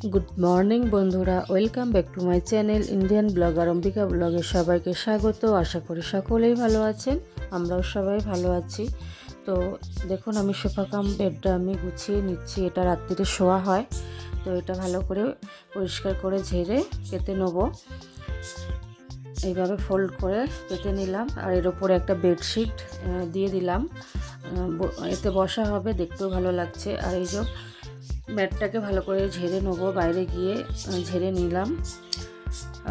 Good morning बंधुरा welcome back to my channel Indian ब्लगारम्बिका ब्लगे सबाइके स्वागत। आशा करी सकलेई भालो आछेन, आमराओ सबाई भालो आछि। तो देखुन आमी सोफा काम बेडटा आमी गुछिए निচ্ছি। এটা রাত্রিতে শোয়া হয়, তো এটা ভালো করে পরিষ্কার করে ঝেড়ে পেতে নেব। এইভাবে ফোল্ড করে পেতে নিলাম আর এর উপরে একটা বেডশিট দিয়ে দিলাম। এতে বসা হবে, দেখতেও ভালো লাগছে। আর এই যে ম্যাটটাকে ভালো করে ঝেড়ে নেবো, বাইরে গিয়ে ঝেড়ে নিলাম।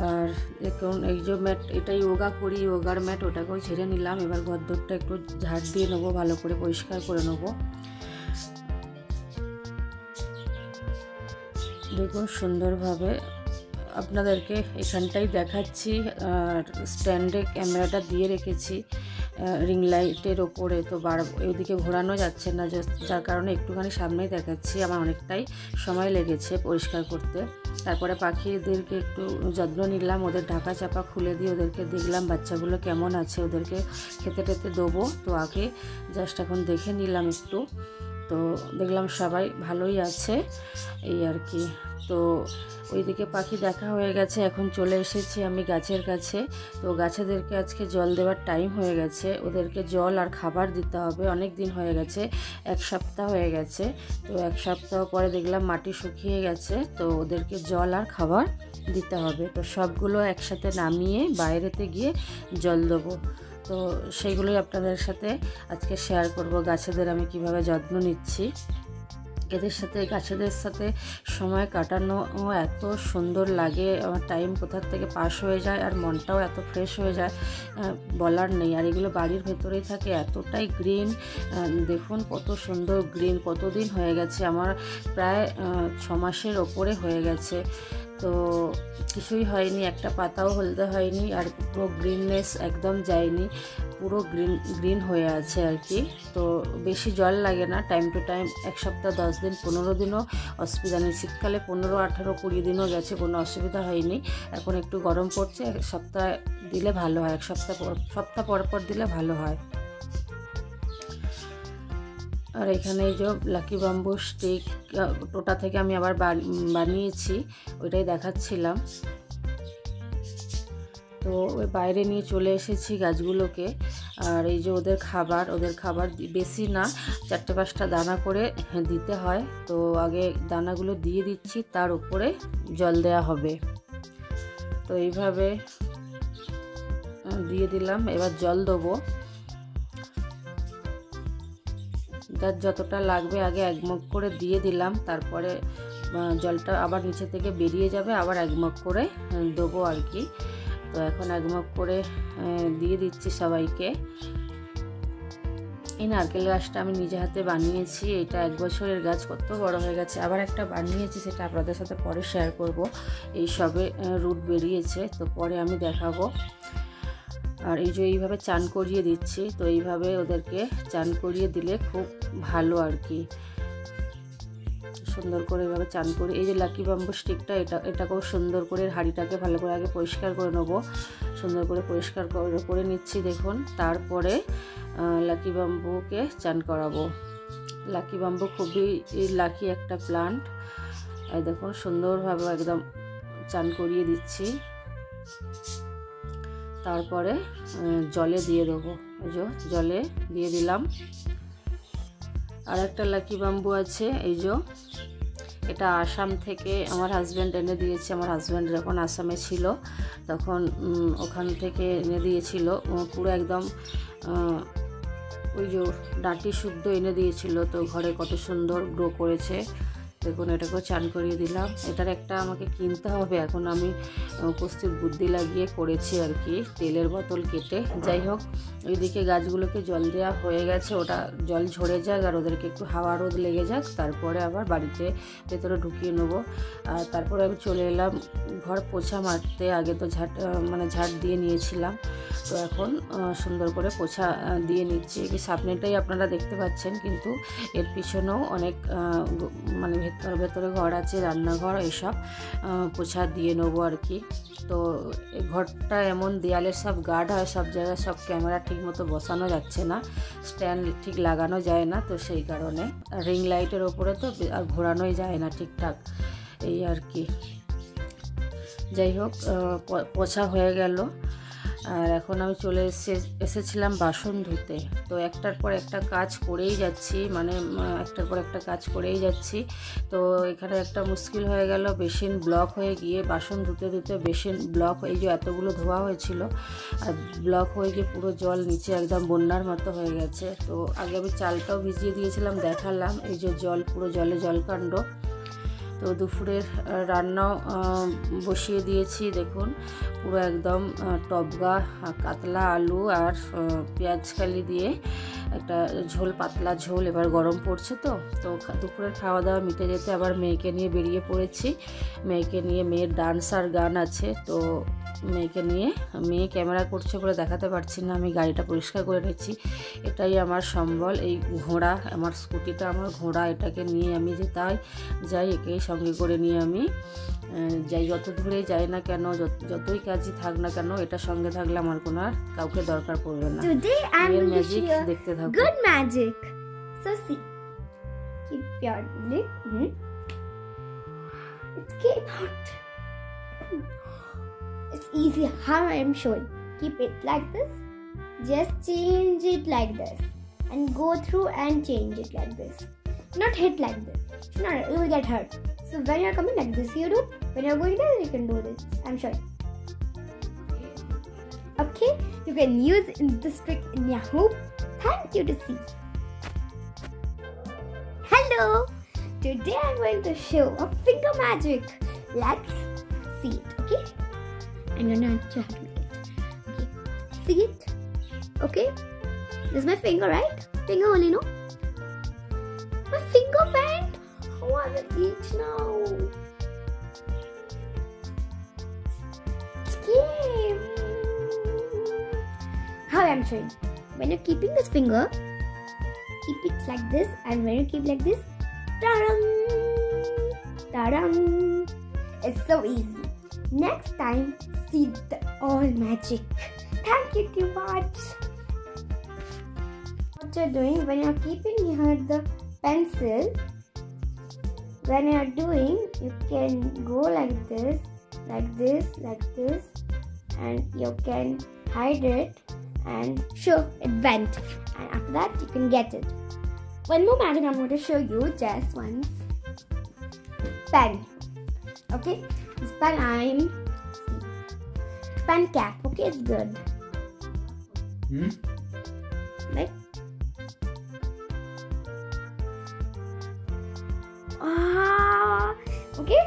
আর দেখুন এই যে ম্যাট, এটা যোগা করি, যোগার ম্যাট, ওটাকেও ঝেড়ে নিলাম। এবার ঘরদোরটা একটু ঝাড় দিয়ে নেবো, ভালো করে পরিষ্কার করে নেবো। দেখুন সুন্দরভাবে আপনাদেরকে এখানটাই দেখাচ্ছি। আর স্ট্যান্ডে ক্যামেরাটা দিয়ে রেখেছি রিং লাইটের ওপরে, তো ওইদিকে ঘোরানো যাচ্ছে না, যার কারণে একটুখানি সামনেই দেখাচ্ছি। আমার অনেকটাই সময় লেগেছে পরিষ্কার করতে। তারপরে পাখিদেরকে একটু যত্ন নিলাম, ওদের ঢাকা চাপা খুলে দিয়ে ওদেরকে দেখলাম বাচ্চাগুলো কেমন আছে, ওদেরকে খেতে টেতে দেবো। তো আগে জাস্ট এখন দেখে নিলাম একটু, তো দেখলাম সবাই ভালোই আছে, এই আর কি। তো ওইদিকে পাখি দেখা হয়ে গেছে, এখন চলে এসেছি আমি গাছের কাছে। তো গাছেদেরকে আজকে জল দেওয়ার টাইম হয়ে গেছে, ওদেরকে জল আর খাবার দিতে হবে। অনেক দিন হয়ে গেছে, 1 সপ্তাহ হয়ে গেছে। তো 1 সপ্তাহ পরে দেখলাম মাটি শুকিয়ে গেছে, তো ওদেরকে জল আর খাবার দিতে হবে। তো সবগুলো একসাথে নামিয়ে বাইরেতে গিয়ে জল দেবো। তো সেইগুলোই আপনাদের সাথে আজকে শেয়ার করব, গাছেদের আমি কিভাবে যত্ন নিচ্ছি। এদের সাথে, গাছেদের সাথে সময় কাটানো এত সুন্দর লাগে, আমার টাইম কোথার থেকে পাস হয়ে যায় আর মনটাও এত ফ্রেশ হয়ে যায়, বলার নেই। আর এগুলো বাড়ির ভেতরেই থাকে, এতটাই গ্রিন, দেখুন কত সুন্দর গ্রিন। কতদিন হয়ে গেছে আমার, প্রায় 6 মাসের ওপরে হয়ে গেছে। তো কিছুই হয়নি, একটা পাতাও হলদে হয়নি, আর পুরো গ্রিননেস একদম যায়নি, পুরো গ্রিন হয়ে আছে আর কি। তো বেশি জল লাগে না, টাইম টু টাইম 1 সপ্তাহ 10 দিন 15 দিনও অসুবিধা নেই। শীতকালে 15, 18, 20 দিনও গেছে, কোনো অসুবিধা হয়নি। এখন একটু গরম পড়ছে, 1 সপ্তাহ দিলে ভালো হয়, 1 সপ্তাহ পর পর দিলে ভালো হয়। আর এখানে এই যে লাকি বাম্বু স্টিক, টোটা থেকে আমি আবার বানিয়েছি, ওইটাই দেখাচ্ছিলাম। তো ওই বাইরে নিয়ে চলে এসেছি গাছগুলোকে। আর এই যে ওদের খাবার বেশি না, 4-5টা দানা করে দিতে হয়। তো আগে দানাগুলো দিয়ে দিচ্ছি, তার উপরে জল দেওয়া হবে। তো এইভাবে দিয়ে দিলাম, এবার জল দেবো। যার যতটা লাগবে আগে 1 মগ করে দিয়ে দিলাম, তারপরে জলটা আবার নিচে থেকে বেরিয়ে যাবে, আবার 1 মগ করে দেবো আর কি। তো এখন 1 মগ করে দিয়ে দিচ্ছি সবাইকে। এই নারকেল গাছটা আমি নিজে হাতে বানিয়েছি, এটা 1 বছরের গাছ, কত বড় হয়ে গেছে। আবার একটা বানিয়েছি, সেটা আপনাদের সাথে পরে শেয়ার করব। এই সবে রুট বেরিয়েছে, তো পরে আমি দেখাবো। আর এই যে এইভাবে চান করিয়ে দিচ্ছি, তো এইভাবে ওদেরকে চান করিয়ে দিলে খুব ভালো আর কি। সুন্দর করে এইভাবে চান করে, এই যে লাকি বাম্বু স্টিকটা, এটাকেও সুন্দর করে হাঁড়িটাকে ভালো করে আগে পরিষ্কার করে নেবো। সুন্দর করে পরিষ্কার করে নিচ্ছি দেখুন। তারপরে লাকি বাম্বুকে চান করাবো। লাকি বাম্বু খুবই লাকি একটা প্লান্ট। এই দেখুন সুন্দরভাবে একদম চান করিয়ে দিচ্ছি। তারপরে জলে দিয়ে দেবো, এই যে জলে দিয়ে দিলাম। আর একটা লাকি বাম্বু আছে, এই যে এটা আসাম থেকে আমার হাজব্যান্ড এনে দিয়েছে। আমার হাজব্যান্ড যখন আসামে ছিল তখন ওখান থেকে এনে দিয়েছিল, পুরো একদম ওই যে ডাঁটি শুদ্ধ এনে দিয়েছিল। তো ঘরে কত সুন্দর গ্রো করেছে দেখুন। এটাকেও চান করিয়ে দিলাম। এটার একটা আমাকে কিনতে হবে, এখন আমি উপস্থিত বুদ্ধি লাগিয়ে করেছি আর কি, তেলের বোতল কেটে। যাই হোক, ওইদিকে গাছগুলোকে জল দেওয়া হয়ে গেছে, ওটা জল ঝরে যাক আর ওদেরকে একটু হাওয়া রোদ লেগে যাক, তারপরে আবার বাড়িতে ভেতরে ঢুকিয়ে নেবো। আর তারপরে আমি চলে এলাম ঘর পোছা মারতে। আগে তো ঝাড় দিয়ে নিয়েছিলাম, তো এখন সুন্দর করে পোছা দিয়ে নিচ্ছি। এই সামনেটাই আপনারা দেখতে পাচ্ছেন, কিন্তু এর পিছনেও অনেক ভেতরে ঘর আছে, রান্নাঘর, এসব পোছা দিয়ে নেবো আর কি। তো এই ঘরটা এমন, দেয়ালের সব গার্ড হয়, সব জায়গায় সব ক্যামেরা ঠিক মতো বসানো যাচ্ছে না, স্ট্যান্ড ঠিক লাগানো যায় না, তো সেই কারণে রিং লাইটের ওপরে তো আর ঘোরানোই যায় না ঠিকঠাক। এই আর কি। যাই হোক, পোছা হয়ে গেল। আর এখন আমি চলে এসেছিলাম বাসন ধুতে। তো একটার পর একটা কাজ করেই যাচ্ছি, মানে একটার পর একটা কাজ করেই যাচ্ছি। তো এখানে একটা মুশকিল হয়ে গেল, বেসিন ব্লক হয়ে গিয়ে বাসন ধুতে ধুতে বেসিন ব্লক, এই যে এতগুলো ধোয়া হয়েছিল আর ব্লক হয়ে গিয়ে পুরো জল নিচে একদম বন্যার মতো হয়ে গেছে। তো আগে আমি চালটাও ভিজিয়ে দিয়েছিলাম, দেখালাম, এই যে জল, পুরো জলে জলকাণ্ড। তো দুপুরের রান্নাও বসিয়ে দিয়েছি, দেখুন পুরো একদম টবগা কাতলা আলু আর পেঁয়াজকালি দিয়ে একটা ঝোল, পাতলা ঝোল। এবার গরম পড়ছে তো দুপুরের খাওয়া দাওয়া মিটে যেতে আবার মেয়েকে নিয়ে বেরিয়ে পড়েছি। মেয়েকে নিয়ে, মেয়ের ডান্স আর গান আছে, তো মেয়েকে নিয়ে, মেয়ে ক্যামেরা করছে বলে দেখাতে পারছি না, আমি গাড়িটা পরিষ্কার করে নিচ্ছি। এটাই আমার সম্বল, এই ঘোড়া, আমার স্কুটিটা আমার ঘোড়া, এটাকে নিয়ে আমি যাই, একেই সঙ্গে করে নিয়ে আমি যাই, যত দূরেই যাই না কেন, যতই কাজই থাক না কেন, এটা সঙ্গে থাকলে আমার কোনো আর কাউকে দরকার পড়বে না। এর ম্যাজিক দেখতে থাকো। Good magic. So see, keep your lip. It came out. It's easy how I'm showing. Keep it like this. Just change it like this, and go through and change it like this. Not hit like this. No, you will get hurt. So when you're coming like this, you do. When you're going there, you can do this. I'm showing. Okay, you can use this trick in your home. Thank you to see. Hello, today I'm going to show a finger magic. Let's see it. Okay, I'm gonna show how to make it. Okay, see it. Okay, this is my finger, right? Finger only, no? My finger went. How I will reach now? It came. How I'm showing. When you're keeping this finger, keep it like this, and when you keep like this, ta-dam, ta-dam. It's so easy. Next time, see the all magic. Thank you to watch. What you're doing when you're keeping here the pencil, when you're doing, you can go like this, like this, like this, and you can hide it and show it went, and after that you can get it. One more magic I'm going to show you, just once. Pen. Okay, this pen pen cap. Okay, it's good. Like okay.